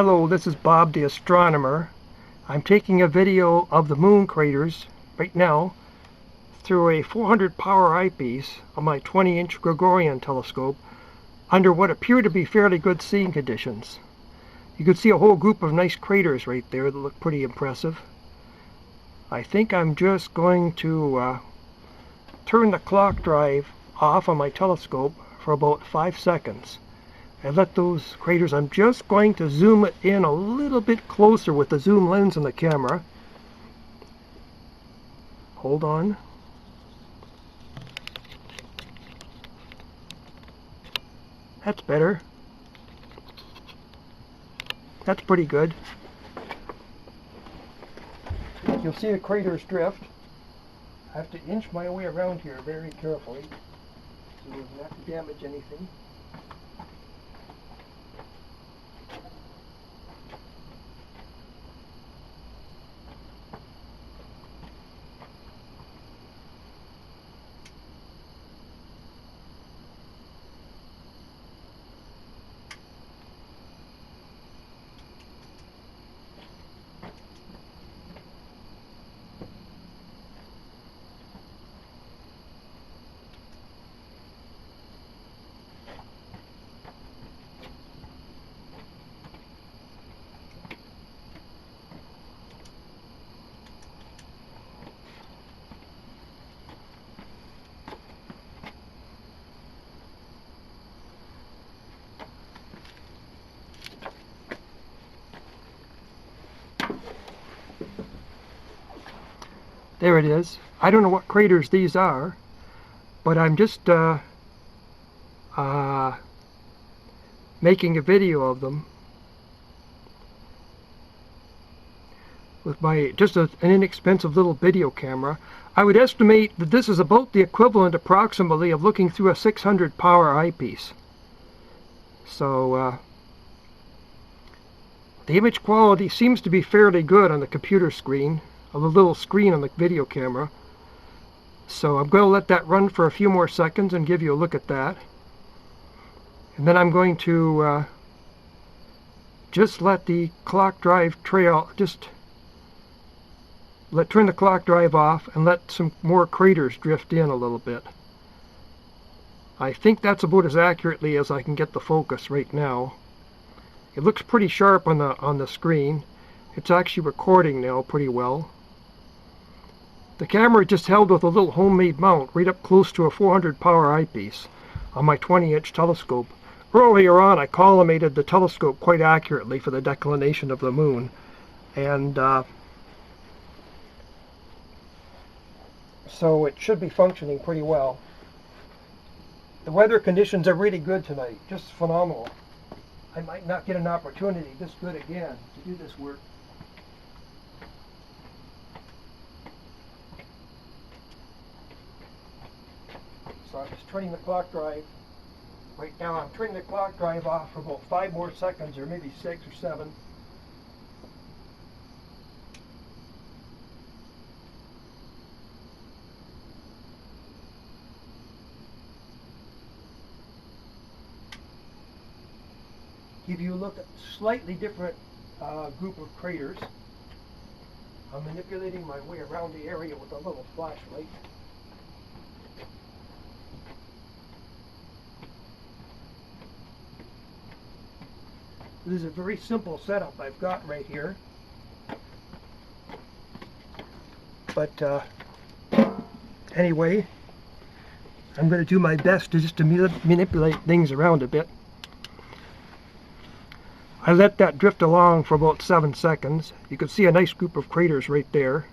Hello, this is Bob the astronomer. I'm taking a video of the moon craters right now through a 400 power eyepiece on my 20-inch Gregorian telescope under what appear to be fairly good seeing conditions. You can see a whole group of nice craters right there that look pretty impressive. I think I'm just going to turn the clock drive off on my telescope for about 5 seconds. And let those craters, I'm just going to zoom it in a little bit closer with the zoom lens on the camera. Hold on. That's better. That's pretty good. You'll see the craters drift. I have to inch my way around here very carefully so as not to damage anything. There it is. I don't know what craters these are, but I'm just making a video of them with my an inexpensive little video camera. I would estimate that this is about the equivalent approximately of looking through a 600 power eyepiece. So the image quality seems to be fairly good on the computer screen, of the little screen on the video camera. So I'm going to let that run for a few more seconds and give you a look at that. And then I'm going to just let the clock drive turn the clock drive off and let some more craters drift in a little bit. I think that's about as accurately as I can get the focus right now. It looks pretty sharp on the screen. It's actually recording now pretty well. The camera just held with a little homemade mount right up close to a 400 power eyepiece on my 20-inch telescope. Earlier on I collimated the telescope quite accurately for the declination of the moon, and so it should be functioning pretty well. The weather conditions are really good tonight, just phenomenal. I might not get an opportunity this good again to do this work. So I'm just turning the clock drive. Right now I'm turning the clock drive off for about 5 more seconds, or maybe 6 or 7. Give you a look at a slightly different group of craters. I'm manipulating my way around the area with a little flashlight. This is a very simple setup I've got right here. But anyway, I'm going to do my best to manipulate things around a bit. I let that drift along for about 7 seconds. You can see a nice group of craters right there.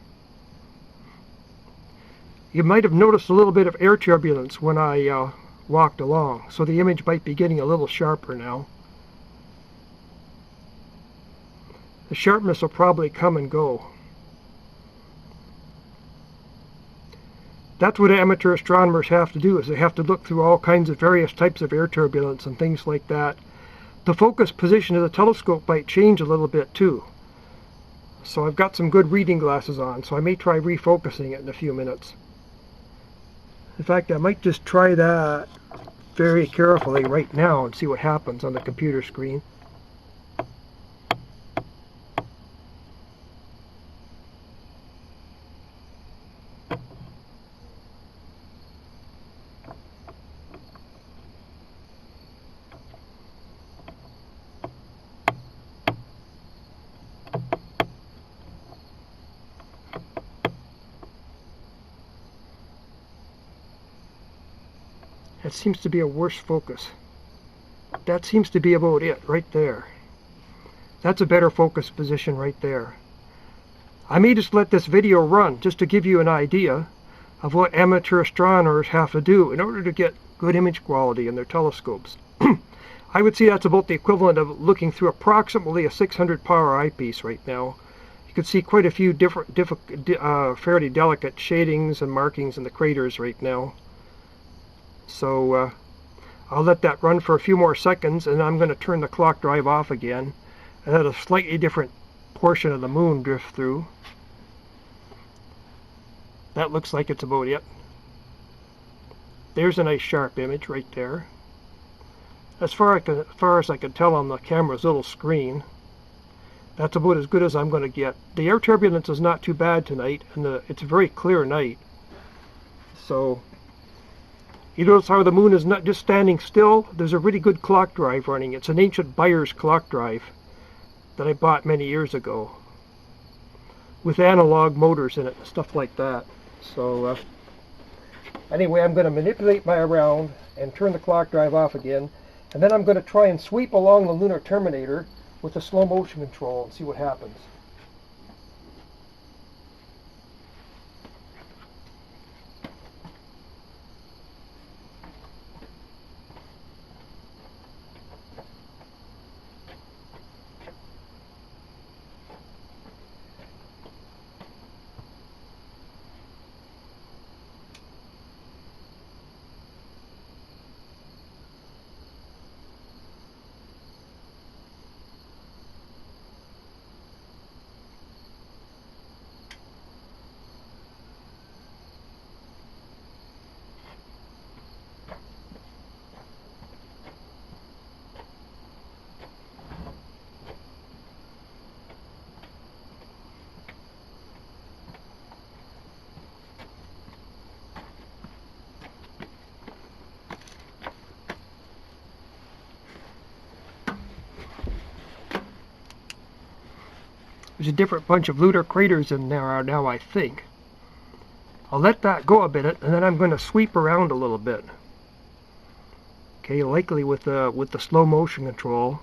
You might have noticed a little bit of air turbulence when I walked along, so the image might be getting a little sharper now. The sharpness will probably come and go. That's what amateur astronomers have to do, is they have to look through all kinds of various types of air turbulence and things like that. The focus position of the telescope might change a little bit too. So I've got some good reading glasses on, so I may try refocusing it in a few minutes. In fact, I might just try that very carefully right now and see what happens on the computer screen. That seems to be a worse focus. That seems to be about it right there. That's a better focus position right there. I may just let this video run just to give you an idea of what amateur astronomers have to do in order to get good image quality in their telescopes. I would say that's about the equivalent of looking through approximately a 600 power eyepiece right now. You can see quite a few different, fairly delicate shadings and markings in the craters right now. So I'll let that run for a few more seconds, and I'm going to turn the clock drive off again and let a slightly different portion of the moon drift through. That looks like it's about it. There's a nice sharp image right there. As far as I can tell on the camera's little screen, that's about as good as I'm going to get. The air turbulence is not too bad tonight, and it's a very clear night. So, you notice how the moon is not just standing still. There's a really good clock drive running. It's an ancient Byers clock drive that I bought many years ago, with analog motors in it and stuff like that. So, anyway, I'm going to manipulate my around and turn the clock drive off again. And then I'm going to try and sweep along the lunar terminator with the slow motion control and see what happens. There's a different bunch of lunar craters in there now, I think. I'll let that go a bit, and then I'm going to sweep around a little bit. Okay, likely with the slow motion control.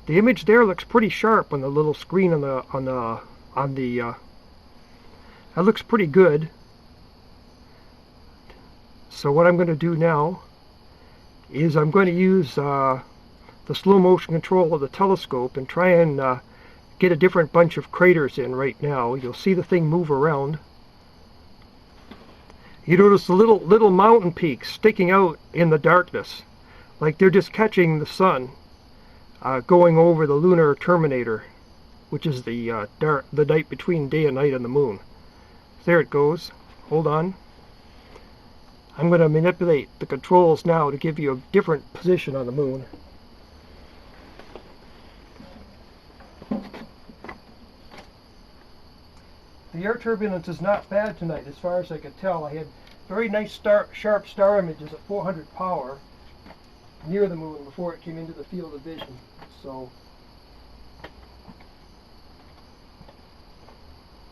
The image there looks pretty sharp on the little screen that looks pretty good. So what I'm going to do now is I'm going to use the slow motion control of the telescope and try and get a different bunch of craters in right now. You'll see the thing move around. You notice the little mountain peaks sticking out in the darkness, like they're just catching the sun going over the lunar terminator, which is the night between day and night on the moon. There it goes. Hold on. I'm going to manipulate the controls now to give you a different position on the moon. The air turbulence is not bad tonight, as far as I could tell. I had very nice sharp star images at 400 power near the moon before it came into the field of vision. So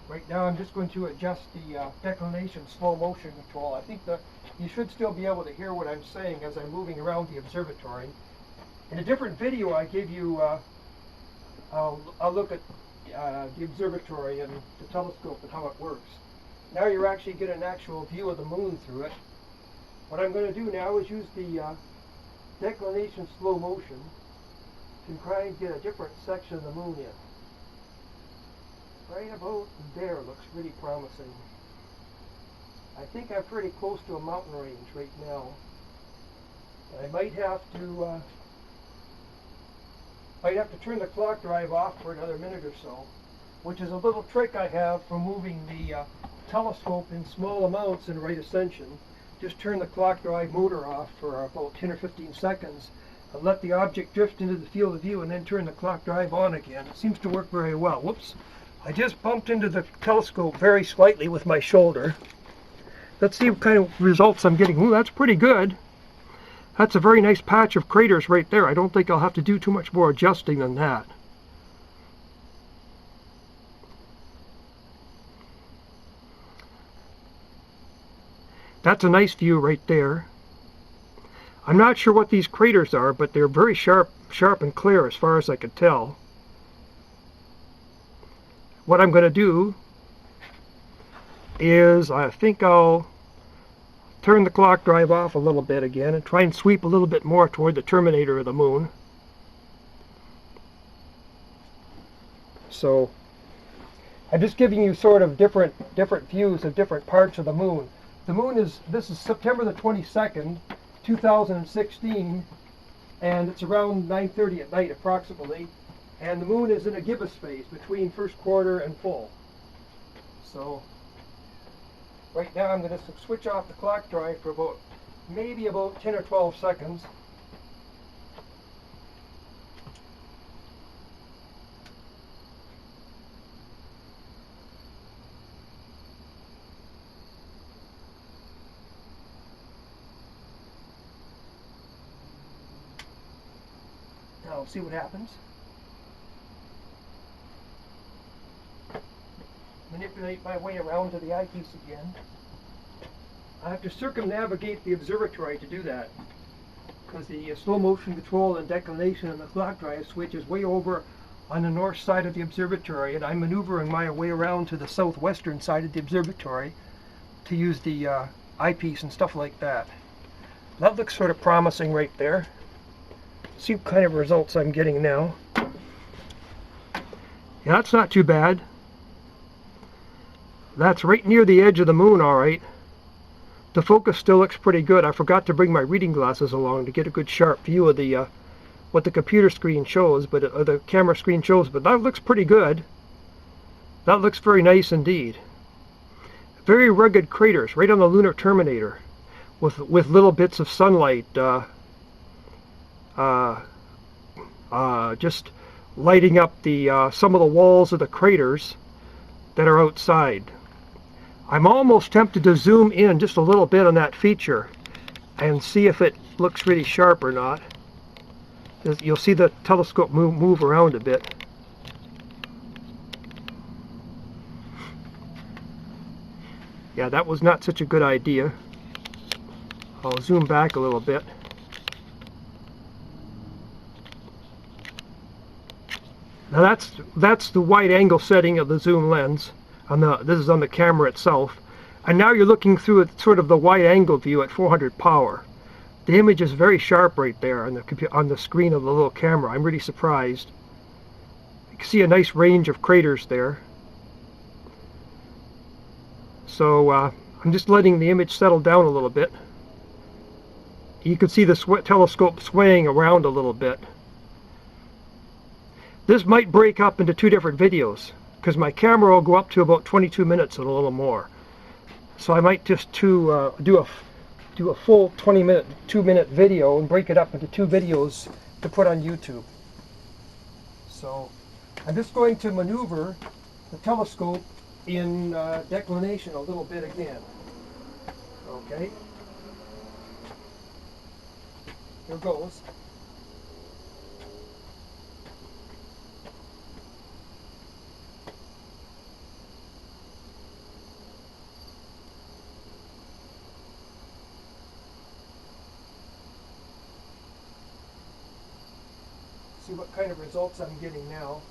right now I'm just going to adjust the declination slow motion control. I think that you should still be able to hear what I'm saying as I'm moving around the observatory. In a different video I gave you a look at the observatory and the telescope and how it works. Now you're actually getting an actual view of the moon through it. What I'm going to do now is use the declination slow motion to try and get a different section of the moon in. Right about there looks really promising. I think I'm pretty close to a mountain range right now. I might have to turn the clock drive off for another minute or so, which is a little trick I have for moving the telescope in small amounts in right ascension. Just turn the clock drive motor off for about 10 or 15 seconds and let the object drift into the field of view, and then turn the clock drive on again. It seems to work very well. Whoops. I just bumped into the telescope very slightly with my shoulder. Let's see what kind of results I'm getting. Ooh, that's pretty good. That's a very nice patch of craters right there. I don't think I'll have to do too much more adjusting than that. That's a nice view right there. I'm not sure what these craters are, but they're very sharp and clear as far as I could tell. What I'm going to do is I think I'll turn the clock drive off a little bit again and try and sweep a little bit more toward the terminator of the moon. So I'm just giving you sort of different views of different parts of the moon. The moon this is September the 22nd, 2016, and it's around 9:30 at night approximately, and the moon is in a gibbous phase between first quarter and full. So right now I'm going to switch off the clock drive for maybe about 10 or 12 seconds. Now we'll see what happens. Manipulate my way around to the eyepiece again. I have to circumnavigate the observatory to do that, because the slow motion control and declination on the clock drive switch is way over on the north side of the observatory, and I'm maneuvering my way around to the southwestern side of the observatory to use the eyepiece and stuff like that. That looks sort of promising right there. See what kind of results I'm getting now. Yeah, that's not too bad. That's right near the edge of the moon, all right. The focus still looks pretty good. I forgot to bring my reading glasses along to get a good sharp view of the what the computer screen shows, but the camera screen shows. But that looks pretty good. That looks very nice indeed. Very rugged craters right on the lunar terminator, with little bits of sunlight just lighting up some of the walls of the craters that are outside. I'm almost tempted to zoom in just a little bit on that feature and see if it looks really sharp or not. You'll see the telescope move around a bit. Yeah, that was not such a good idea. I'll zoom back a little bit. Now that's the wide angle setting of the zoom lens. This is on the camera itself. And now you're looking through it, sort of the wide angle view at 400 power. The image is very sharp right there on the screen of the little camera. I'm really surprised. You can see a nice range of craters there. So I'm just letting the image settle down a little bit. You can see the telescope swaying around a little bit. This might break up into two different videos, because my camera will go up to about 22 minutes and a little more. So I might just do a full 2-minute video and break it up into two videos to put on YouTube. So I'm just going to maneuver the telescope in declination a little bit again. Okay. Here goes. See what kind of results I'm getting now.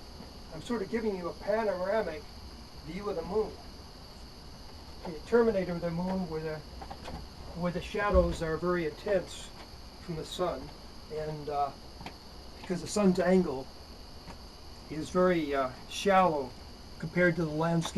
I'm sort of giving you a panoramic view of the moon. The terminator of the moon where the shadows are very intense from the sun, and because the sun's angle is very shallow compared to the landscape.